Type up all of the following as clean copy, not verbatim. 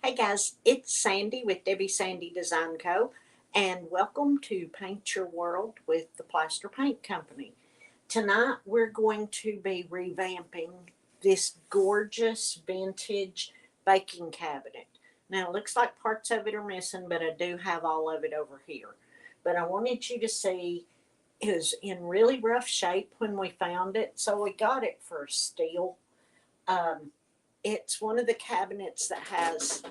Hey guys, it's Sandy with Debbie Sandy Design Co. And welcome to Paint Your World with the Plaster Paint Company. Tonight we're going to be revamping this gorgeous vintage baking cabinet. Now it looks like parts of it are missing, but I do have all of it over here. But I wanted you to see it was in really rough shape when we found it, so we got it for a steal. Um, it's one of the cabinets that has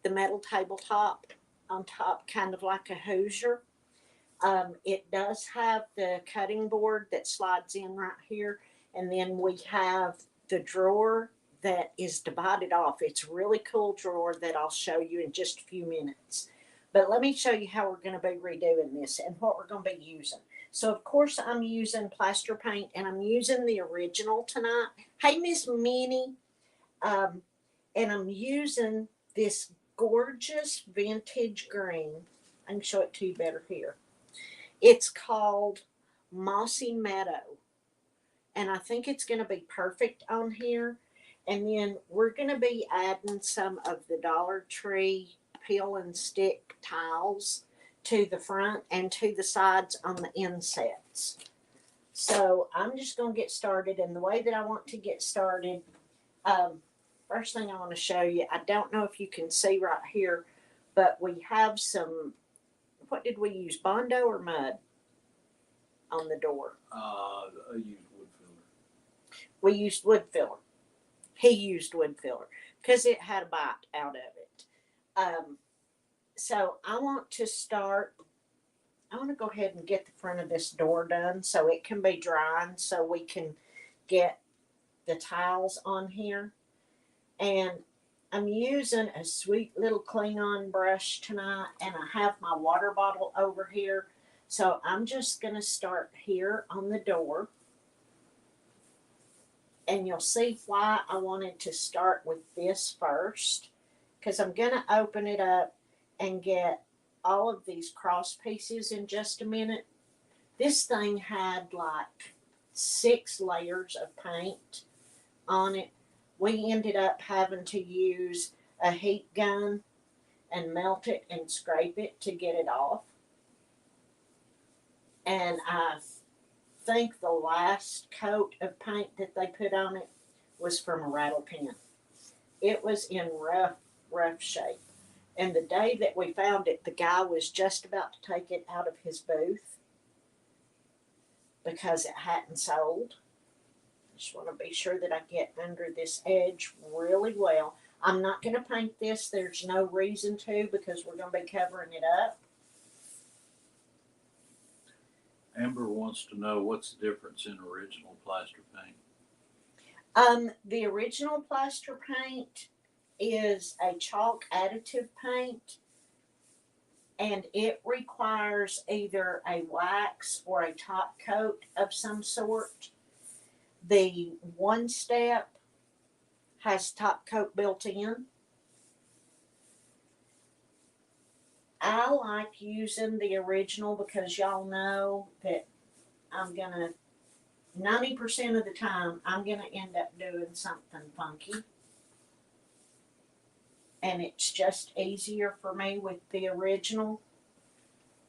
the metal tabletop on top, kind of like a Hoosier. It does have the cutting board that slides in right here, and then we have the drawer that is divided off. It's a really cool drawer that I'll show you in just a few minutes. But let me show you how we're going to be redoing this and what we're going to be using. So, of course, I'm using plaster paint, and I'm using the original tonight. Hey, Miss Minnie. Um, and I'm using this gorgeous vintage green. I can show it to you better here. It's called Mossy Meadow, and I think it's going to be perfect on here. And then we're going to be adding some of the Dollar Tree peel and stick tiles to the front and to the sides on the insets. So I'm just going to get started, and the way that I want to get started, um, first thing I want to show you, I don't know if you can see right here, but we have some, what did we use, Bondo or mud on the door? I used wood filler. We used wood filler. He used wood filler because it had a bite out of it. Um, so I want to go ahead and get the front of this door done so it can be drying so we can get the tiles on here. And I'm using a sweet little Klingon brush tonight, and I have my water bottle over here. So I'm just going to start here on the door. And you'll see why I wanted to start with this first, because I'm going to open it up and get all of these cross pieces in just a minute. This thing had like 6 layers of paint on it. We ended up having to use a heat gun and melt it and scrape it to get it off. And I think the last coat of paint that they put on it was from a rattle pen. It was in rough shape. And the day that we found it, the guy was just about to take it out of his booth because it hadn't sold. Just want to be sure that I get under this edge really well. I'm not going to paint this. There's no reason to because we're going to be covering it up. Amber wants to know what's the difference in original plaster paint. The original plaster paint is a chalk additive paint, and it requires either a wax or a top coat of some sort. The one step has top coat built in. I like using the original because y'all know that I'm gonna 90% of the time I'm gonna end up doing something funky. And it's just easier for me with the original.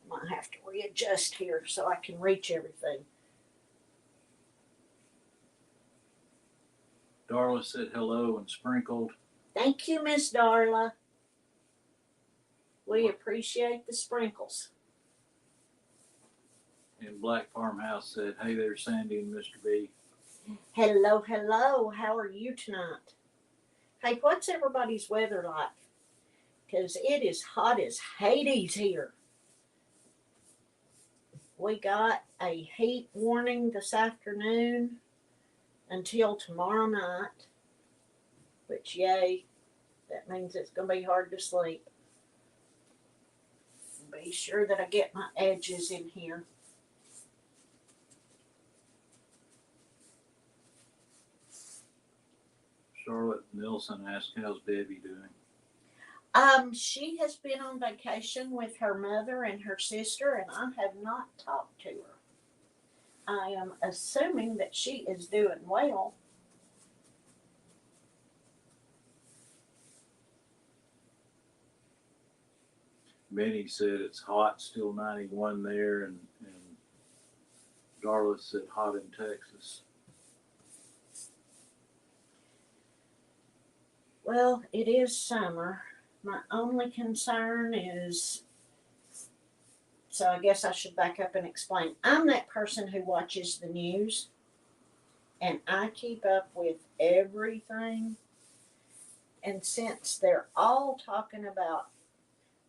I might have to readjust here so I can reach everything. Darla said hello and sprinkled. Thank you, Miss Darla. We appreciate the sprinkles. And Black Farmhouse said, hey there, Sandy and Mr. B. Hello, hello. How are you tonight? Hey, what's everybody's weather like? Because it is hot as Hades here. We got a heat warning this afternoon until tomorrow night, which, yay, that means it's going to be hard to sleep. Be sure that I get my edges in here. Charlotte Nilsson asked, how's Debbie doing? She has been on vacation with her mother and her sister, and I have not talked to her. I am assuming that she is doing well. Benny said it's hot, still 91 there, and Darla said hot in Texas. Well, it is summer. My only concern is, so I guess I should back up and explain. I'm that person who watches the news and I keep up with everything. And since they're all talking about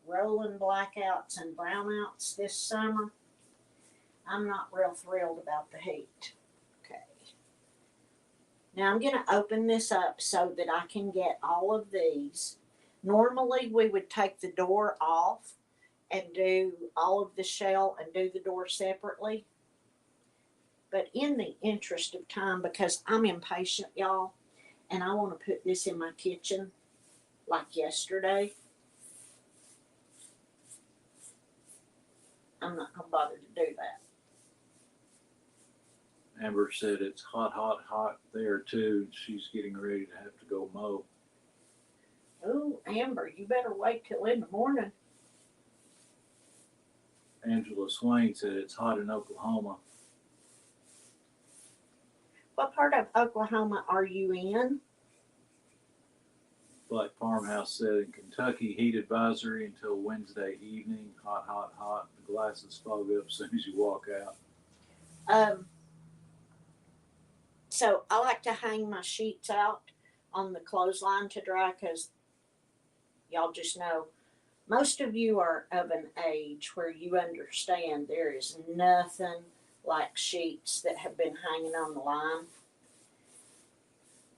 rolling blackouts and brownouts this summer, I'm not real thrilled about the heat. Okay. Now I'm going to open this up so that I can get all of these. Normally we would take the door off and do all of the shell and do the door separately. But in the interest of time, because I'm impatient, y'all, and I want to put this in my kitchen like yesterday, I'm not going to bother to do that. Amber said it's hot, hot, hot there too. She's getting ready to have to go mow. Oh, Amber, you better wait till in the morning. Angela Swain said it's hot in Oklahoma. What part of Oklahoma are you in? Black Farmhouse said in Kentucky, heat advisory until Wednesday evening. Hot, hot, hot. The glasses fog up as soon as you walk out. So I like to hang my sheets out on the clothesline to dry because y'all just know most of you are of an age where you understand there is nothing like sheets that have been hanging on the line.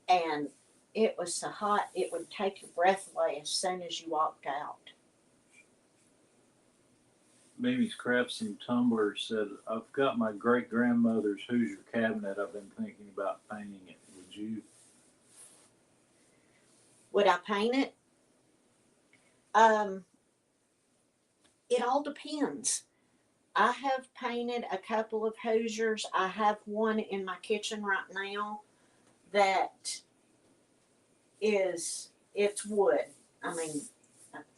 And it was so hot it would take your breath away as soon as you walked out. Mimi's Crafts and Tumblers said, I've got my great grandmother's Hoosier cabinet. I've been thinking about painting it. Would you? Would I paint it? It all depends. I have painted a couple of Hoosiers. I have one in my kitchen right now that it's wood. I mean,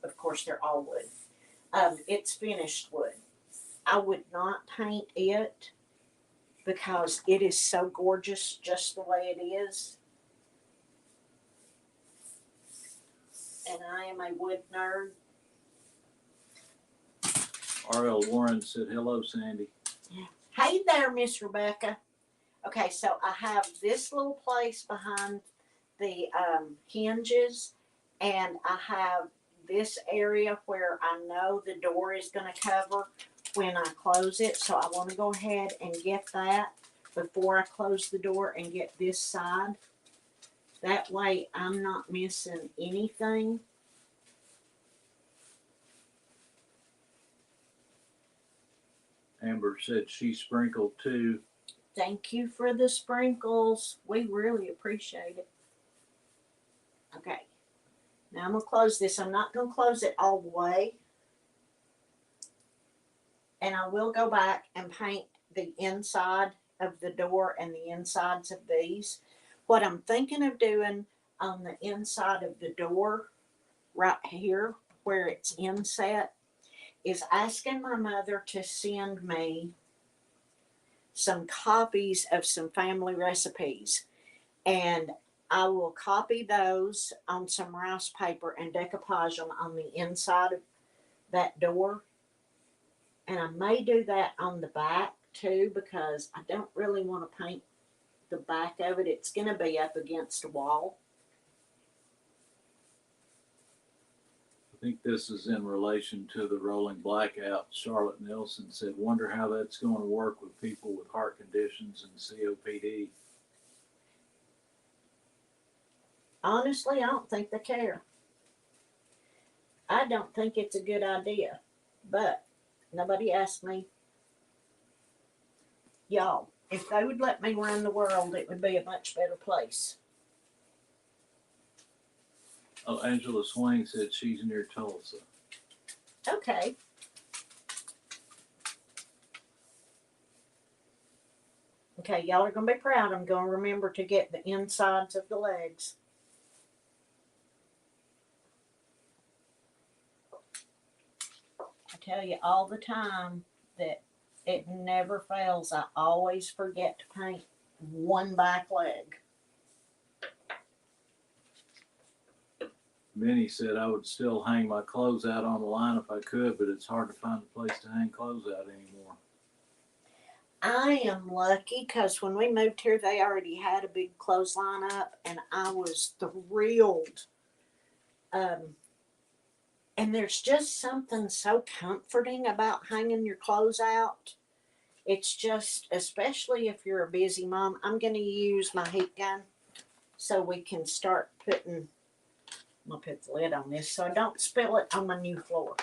of course they're all wood. It's finished wood. I would not paint it because it is so gorgeous just the way it is. And I am a wood nerd. R.L. Warren said, hello, Sandy. Hey there, Miss Rebecca. Okay, so I have this little place behind the hinges, and I have this area where I know the door is going to cover when I close it. So I want to go ahead and get that before I close the door and get this side. That way I'm not missing anything. Amber said she sprinkled too. Thank you for the sprinkles. We really appreciate it. Okay. Now I'm going to close this. I'm not going to close it all the way. And I will go back and paint the inside of the door and the insides of these. What I'm thinking of doing on the inside of the door right here where it's inset is asking my mother to send me some copies of some family recipes. And I will copy those on some rice paper and decoupage them on the inside of that door. And I may do that on the back too because I don't really want to paint the back of it. It's going to be up against a wall. I think this is in relation to the rolling blackout. Charlotte Nelson said, wonder how that's going to work with people with heart conditions and COPD. Honestly, I don't think they care. I don't think it's a good idea, but nobody asked me. Y'all, if they would let me run the world, it would be a much better place. Oh, Angela Swain said she's near Tulsa. Okay. Okay, y'all are going to be proud. I'm going to remember to get the insides of the legs. tell you all the time that it never fails. I always forget to paint one back leg. Minnie said I would still hang my clothes out on the line if I could, but it's hard to find a place to hang clothes out anymore. I am lucky because when we moved here, they already had a big clothesline up, and I was thrilled. And there's just something so comforting about hanging your clothes out. It's just, especially if you're a busy mom, I'm going to use my heat gun so we can start putting. I'm going to put the lid on this so I don't spill it on my new floor.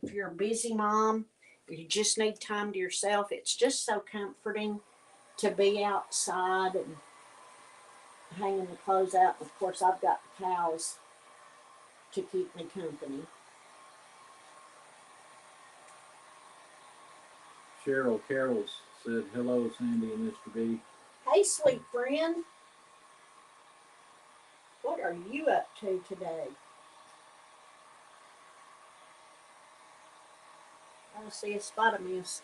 If you're a busy mom, you just need time to yourself. It's just so comforting to be outside and hanging the clothes out. Of course, I've got the cows to keep me company. Cheryl Carroll said, hello, Sandy and Mr. B. Hey, sweet friend. What are you up to today? I see a spot of mist.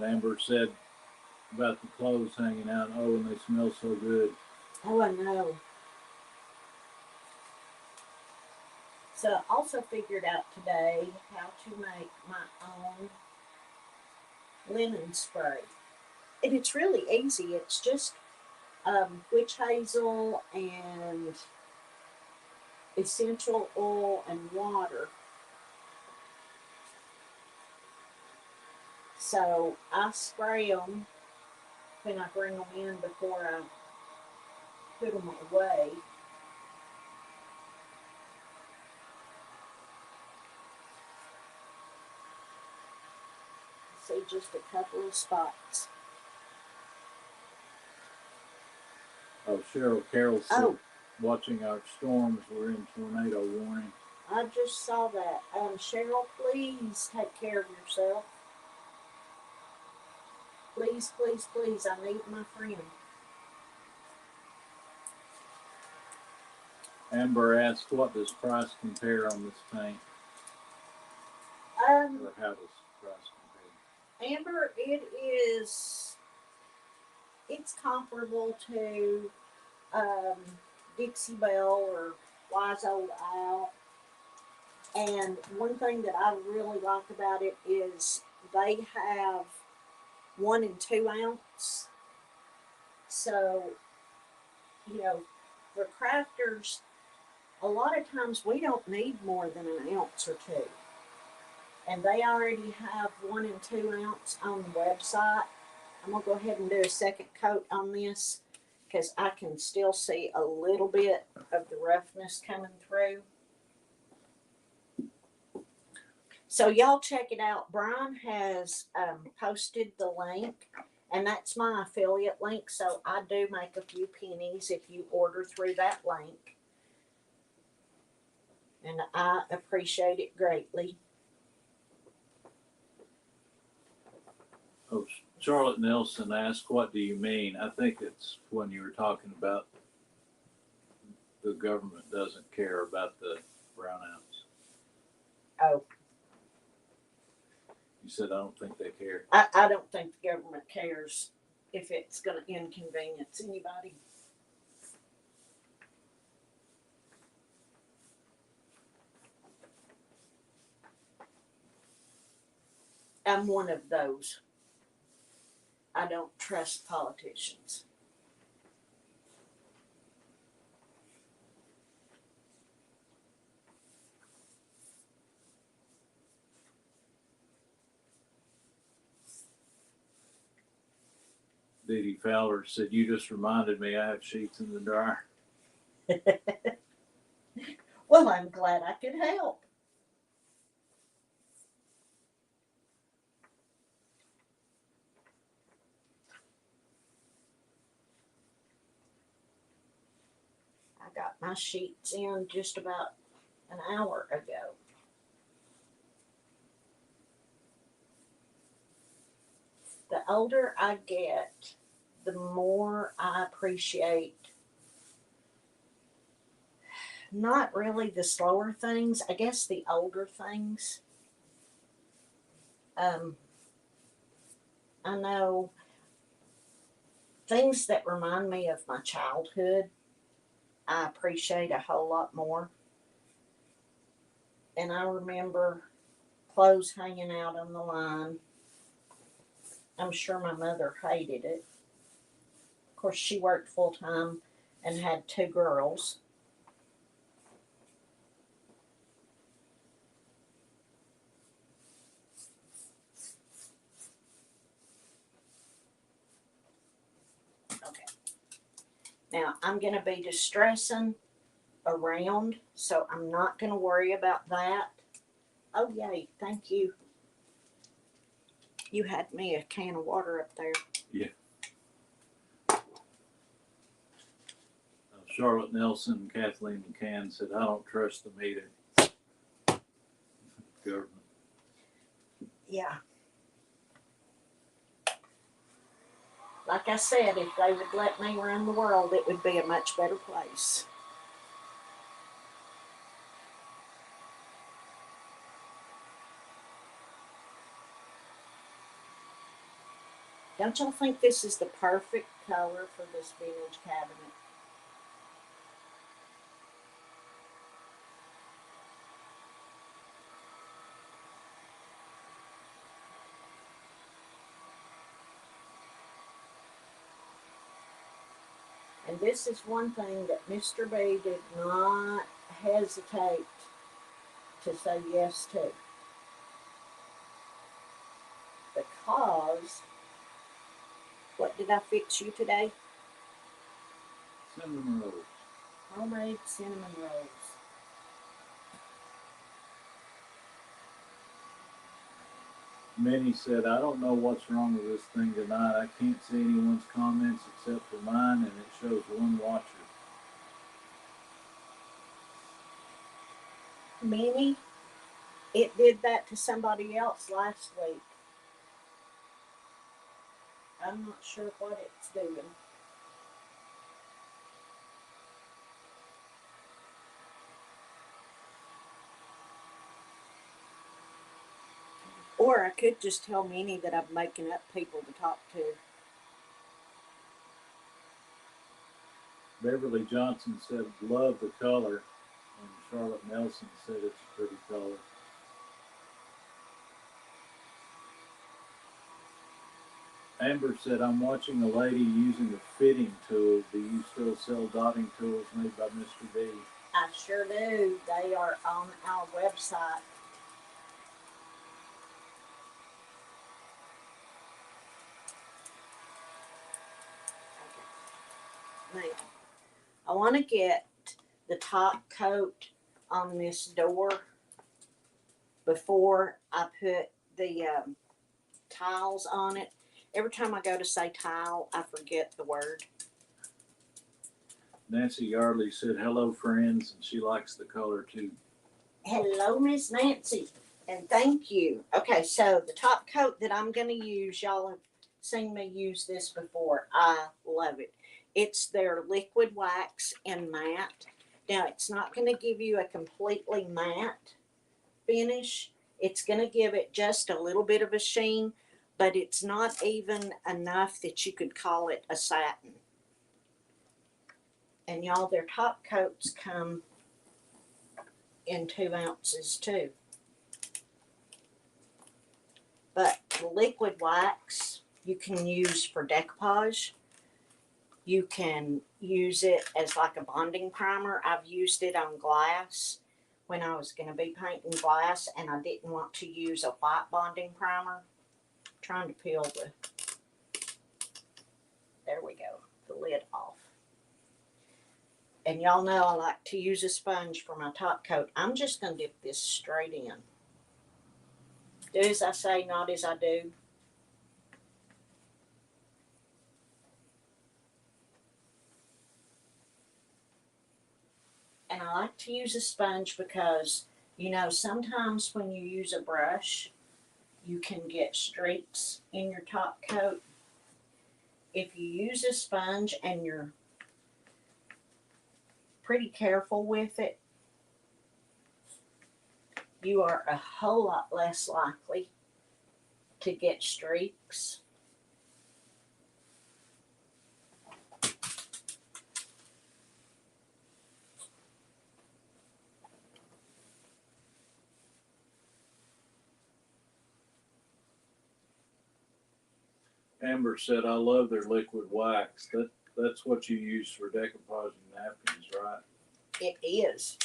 Amber said about the clothes hanging out. Oh, and they smell so good. Oh, I know. So I also figured out today how to make my own lemon spray. And it's really easy. It's just witch hazel and essential oil and water. So I spray them when I bring them in before I put them away. See just a couple of spots. Oh, Cheryl Carroll said, Oh, watching our storms, we're in tornado warning. I just saw that. Cheryl, please take care of yourself. Please, please, please. I need my friend. Amber asked, what does price compare on this paint? Um, Or how does price compare? Amber, it's comparable to Dixie Belle or Wise Old Owl. And one thing that I really like about it is they have 1 and 2 ounce. So, you know, for crafters, a lot of times we don't need more than an ounce or 2. And they already have 1 and 2 ounce on the website. I'm going to go ahead and do a second coat on this because I can still see a little bit of the roughness coming through. So y'all check it out. Brian has posted the link, and that's my affiliate link. So I do make a few pennies if you order through that link, and I appreciate it greatly. Oh, Charlotte Nelson asked, what do you mean? I think it's when you were talking about the government doesn't care about the brown ounce. Oh, You said, I don't think they care. I don't think the government cares if it's going to inconvenience anybody. I'm one of those. I don't trust politicians. Dee Dee Fowler said, you just reminded me I have sheets in the dryer. Well, I'm glad I could help. I got my sheets in just about an hour ago. the older I get, the more I appreciate not really the slower things, I guess the older things. Um, I know things that remind me of my childhood, I appreciate a whole lot more. And I remember clothes hanging out on the line. I'm sure my mother hated it. Of course, she worked full time and had two girls. Okay. Now I'm going to be distressing around, so I'm not going to worry about that. Oh, yay. Thank you. You had me a can of water up there. Yeah. Charlotte Nelson and Kathleen McCann said, I don't trust them either. Government. Yeah. Like I said, if they would let me run the world, it would be a much better place. Don't y'all think this is the perfect color for this vintage cabinet? And this is one thing that Mr. B did not hesitate to say yes to. Because, what did I fix you today? Cinnamon rolls. Homemade cinnamon rolls. Minnie said, I don't know what's wrong with this thing tonight. I can't see anyone's comments except for mine, and it shows one watcher. Minnie, it did that to somebody else last week. I'm not sure what it's doing. Or I could just tell Minnie that I'm making up people to talk to. Beverly Johnson said, love the color. And Charlotte Nelson said it's a pretty color. Amber said, I'm watching a lady using a fitting tool. Do you still sell dotting tools made by Mr. B? I sure do. They are on our website. Okay. Now, I want to get the top coat on this door before I put the tiles on it. Every time I go to say tile, I forget the word. Nancy Yardley said, hello, friends, and she likes the color too. Hello, Miss Nancy, and thank you. Okay, so the top coat that I'm going to use, y'all have seen me use this before. I love it. It's their liquid wax in matte. Now, it's not going to give you a completely matte finish. It's going to give it just a little bit of a sheen, but it's not even enough that you could call it a satin. And y'all, their top coats come in 2 ounces too. But the liquid wax you can use for decoupage. You can use it as like a bonding primer. I've used it on glass when I was going to be painting glass and I didn't want to use a white bonding primer. I'm trying to peel there we go, the lid off. And y'all know I like to use a sponge for my top coat. I'm just going to dip this straight in. Do as I say, not as I do. And I like to use a sponge because, you know, sometimes when you use a brush, you can get streaks in your top coat. If you use a sponge and you're pretty careful with it, you are a whole lot less likely to get streaks. Amber said, I love their liquid wax. That's what you use for decomposing napkins, right? It is.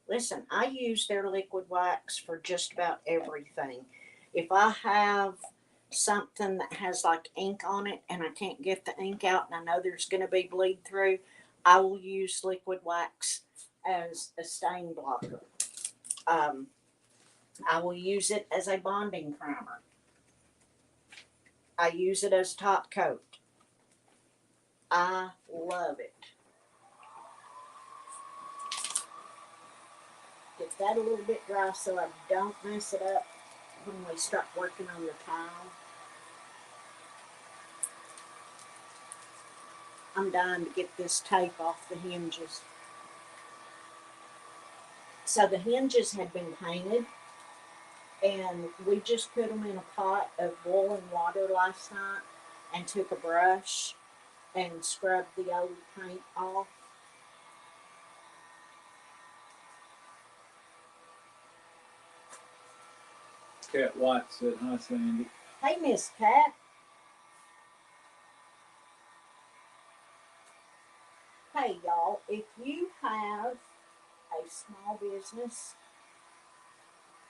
Listen, I use their liquid wax for just about everything. If I have something that has like ink on it and I can't get the ink out and I know there's going to be bleed through, I will use liquid wax as a stain blocker. I will use it as a bonding primer. I use it as top coat. I love it. Get that a little bit dry so I don't mess it up when we start working on the tile. I'm dying to get this tape off the hinges. So the hinges had been painted, and we just put them in a pot of boiling water last night and took a brush and scrubbed the old paint off. Cat White said, hi, Sandy. Hey, Miss Cat. Hey, y'all, if you have a small business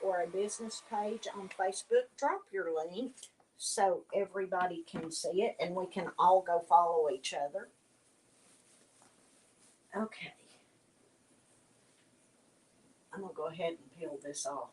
or a business page on Facebook, drop your link so everybody can see it and we can all go follow each other. Okay. I'm going to go ahead and peel this off.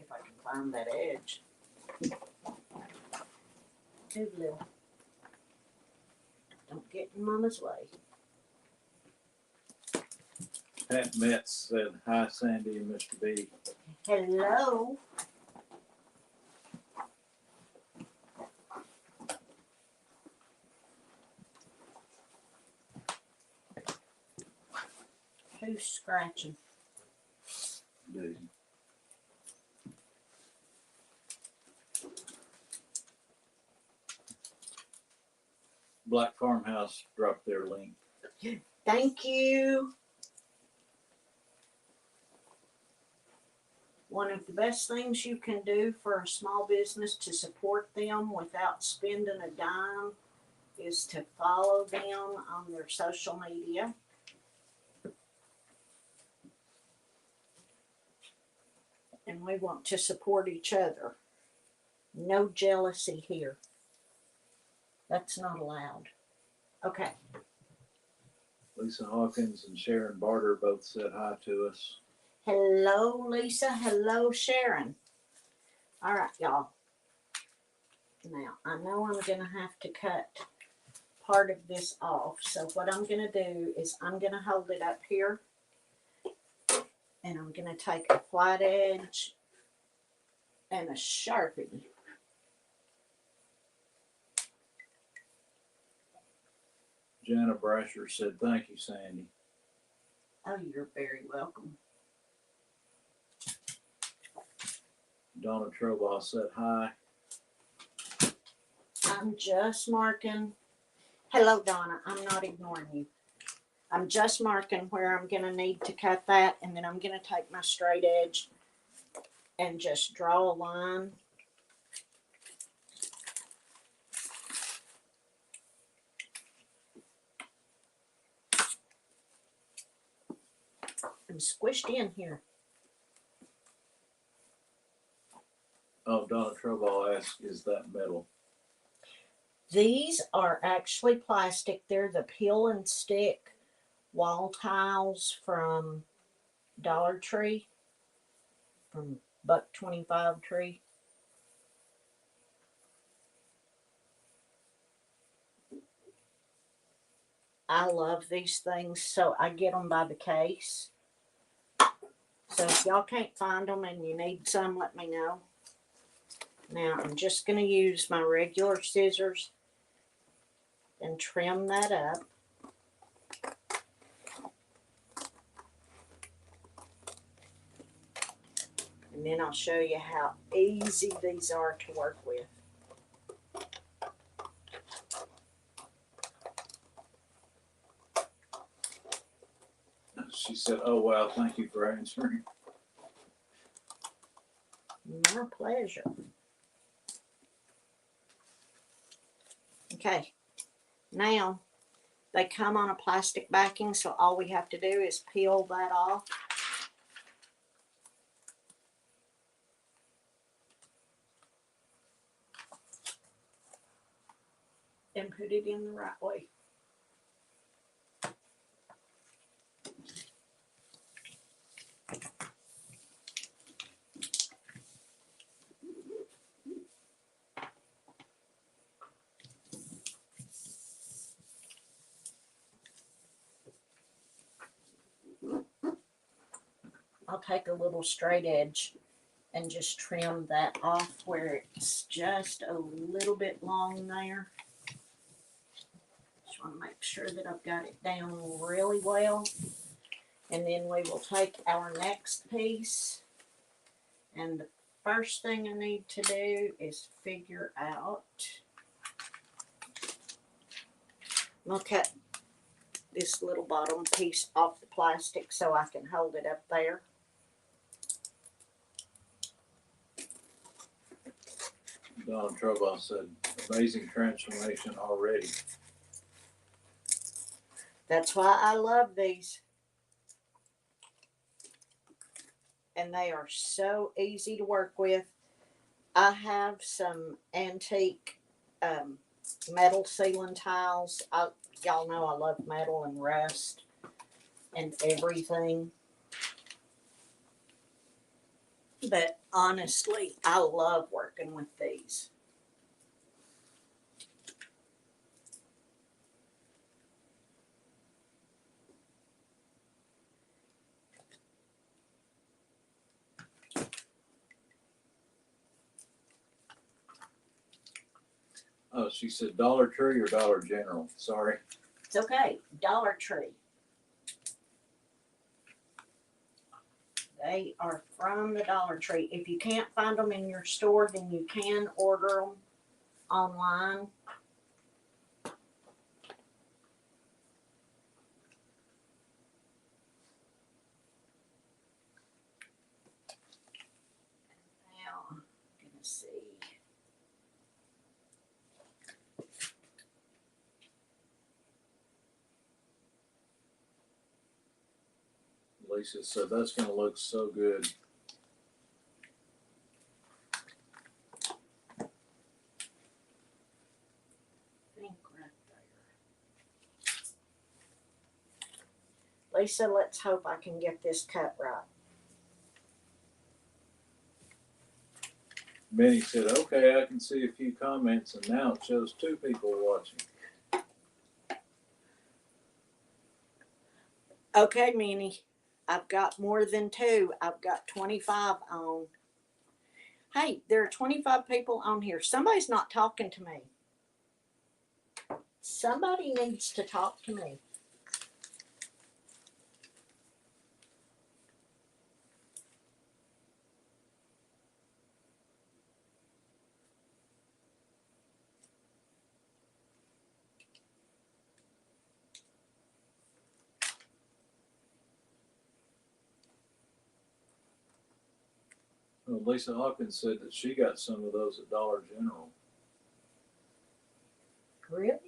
If I can find that edge. Too little. Don't get in Mama's way. Pat Metz said, hi, Sandy and Mr. B. Hello. Who's scratching? Daisy. Black Farmhouse dropped their link. Thank you. One of the best things you can do for a small business to support them without spending a dime is to follow them on their social media. And we want to support each other. No jealousy here. That's not allowed. Okay. Lisa Hawkins and Sharon Barter both said hi to us. Hello, Lisa. Hello, Sharon. All right, y'all. Now, I know I'm going to have to cut part of this off. So what I'm going to do is I'm going to hold it up here. And I'm going to take a flat edge and a Sharpie. Jana Brasher said, thank you, Sandy. Oh, you're very welcome. Donna Trobaugh said hi. I'm just marking. Hello, Donna. I'm not ignoring you. I'm just marking where I'm going to need to cut that, and then I'm going to take my straight edge and just draw a line. I'm squished in here. Oh, Donna Trouble asked, is that metal? These are actually plastic. They're the peel and stick wall tiles from Dollar Tree, from Buck 25 Tree. I love these things, so I get them by the case. So if y'all can't find them and you need some, let me know. Now I'm just going to use my regular scissors and trim that up. And then I'll show you how easy these are to work with. She said, oh, wow, thank you for answering. My pleasure. Okay, now they come on a plastic backing, so all we have to do is peel that off. And put it in the right way. I'll take a little straight edge and just trim that off where it's just a little bit long there. Just want to make sure that I've got it down really well. And then we will take our next piece, and the first thing I need to do is figure out, I'll cut this little bottom piece off the plastic so I can hold it up there. Donna Trouble said, amazing transformation already. That's why I love these. And they are so easy to work with. I have some antique metal ceiling tiles. Y'all know I love metal and rust and everything. But honestly, I love working with these. Oh, she said Dollar Tree or Dollar General. Sorry. It's okay. Dollar Tree. They are from the Dollar Tree. If you can't find them in your store, then you can order them online. Now, I'm gonna see. Lisa said that's going to look so good. I think right there. Lisa, let's hope I can get this cut right. Benny said, okay, I can see a few comments, and now it shows 2 people watching. Okay, Minnie, I've got more than 2. I've got 25 on. Hey, there are 25 people on here. Somebody's not talking to me. Somebody needs to talk to me. Well, Lisa Hawkins said that she got some of those at Dollar General. Really?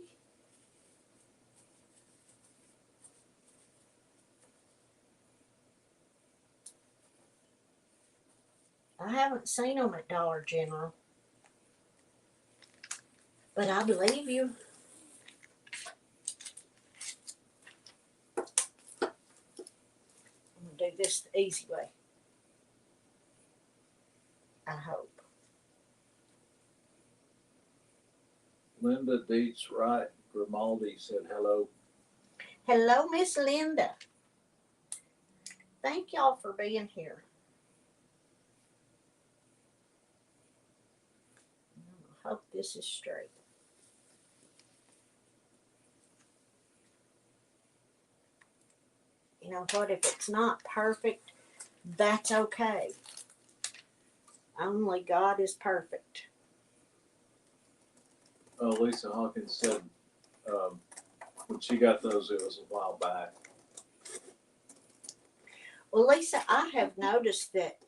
I haven't seen them at Dollar General, but I believe you. I'm gonna do this the easy way. I hope. Linda Dietz Wright Grimaldi said hello. Hello, Miss Linda. Thank y'all for being here. I hope this is straight. You know what? If it's not perfect, that's okay. Only God is perfect. Lisa Hawkins said when she got those, it was a while back. Well, Lisa, I have noticed that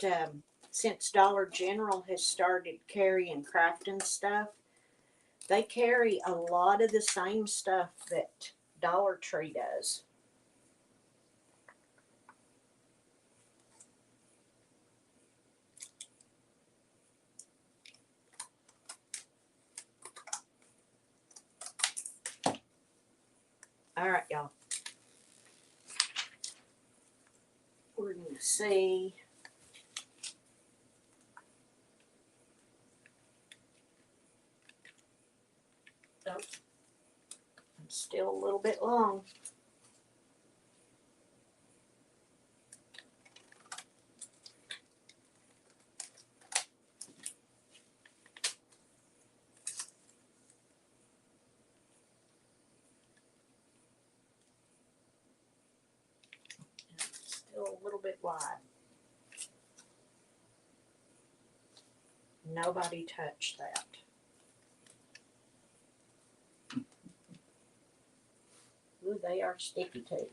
since Dollar General has started carrying crafting stuff, they carry a lot of the same stuff that Dollar Tree does. All right, y'all. We're going to see. Oh, I'm still a little bit long. Still a little bit wide. Nobody touched that. Ooh, they are sticky too.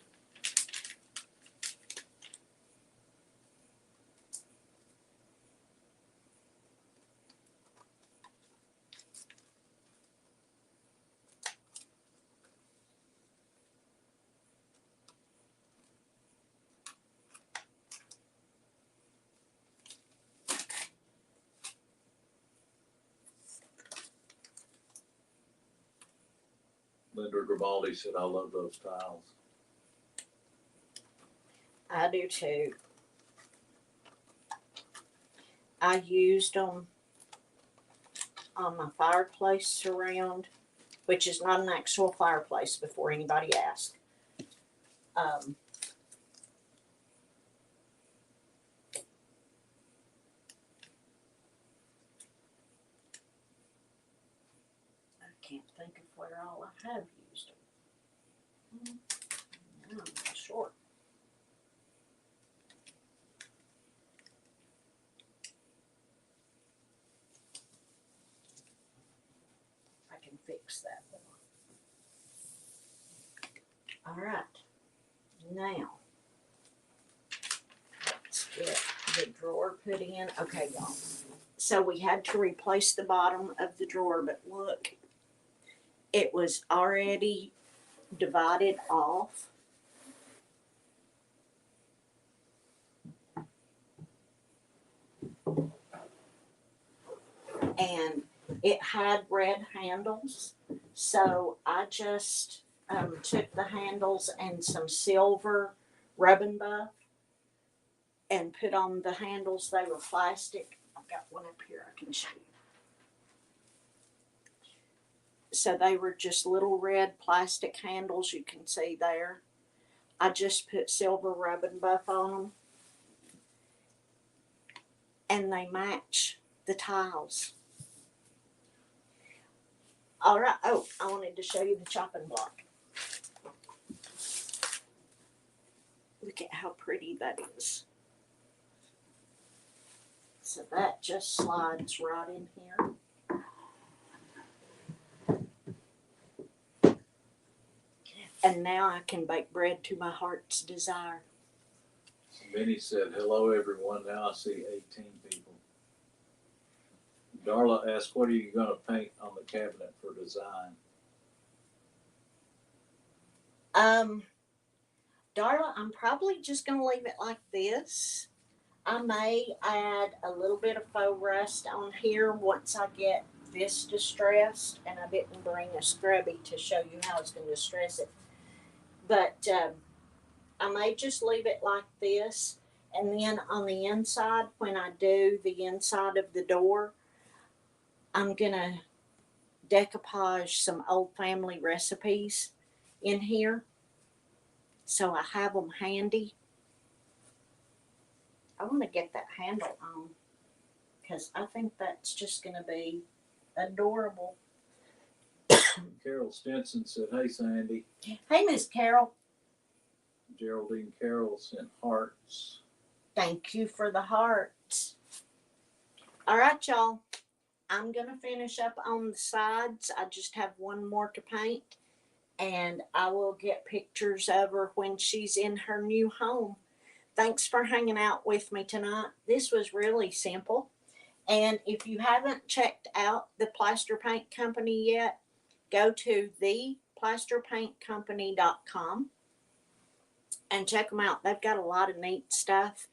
Linda Grimaldi said, I love those tiles. I do too. I used them on my fireplace surround, which is not an actual fireplace before anybody asked. I can't think of where all I have used them. Now I'm short. I can fix that one. All right. Now, let's get the drawer put in. Okay, y'all. So we had to replace the bottom of the drawer, but look, it was already divided off. And it had red handles. So I just took the handles and some silver rubbing buff and put on the handles. They were plastic. I've got one up here I can show you. So they were just little red plastic handles you can see there. I just put silver rubbing buff on them. And they match the tiles. All right. Oh, I wanted to show you the chopping block. Look at how pretty that is. So that just slides right in here. And now I can bake bread to my heart's desire. Benny said, hello everyone. Now I see 18 people. Darla asked, what are you going to paint on the cabinet for design? Darla, I'm probably just going to leave it like this. I may add a little bit of faux rust on here once I get this distressed, and I didn't bring a scrubby to show you how it's going to distress it. But I may just leave it like this, and then on the inside, when I do the inside of the door, I'm going to decoupage some old family recipes in here, so I have them handy. I want to get that handle on because I think that's just going to be adorable. Carol Stinson said, "Hey Sandy." Hey, Miss Carol, Geraldine Carroll sent hearts. thank you for the hearts. All right, y'all. I'm going to finish up on the sides. I just have one more to paint, and I will get pictures of her when she's in her new home. Thanks for hanging out with me tonight. This was really simple. And if you haven't checked out the Plaster Paint Company yet, go to theplasterpaintcompany.com and check them out. They've got a lot of neat stuff,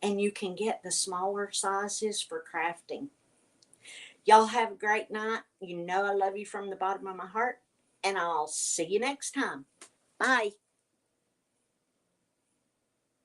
and you can get the smaller sizes for crafting. Y'all have a great night. You know I love you from the bottom of my heart, and I'll see you next time. Bye.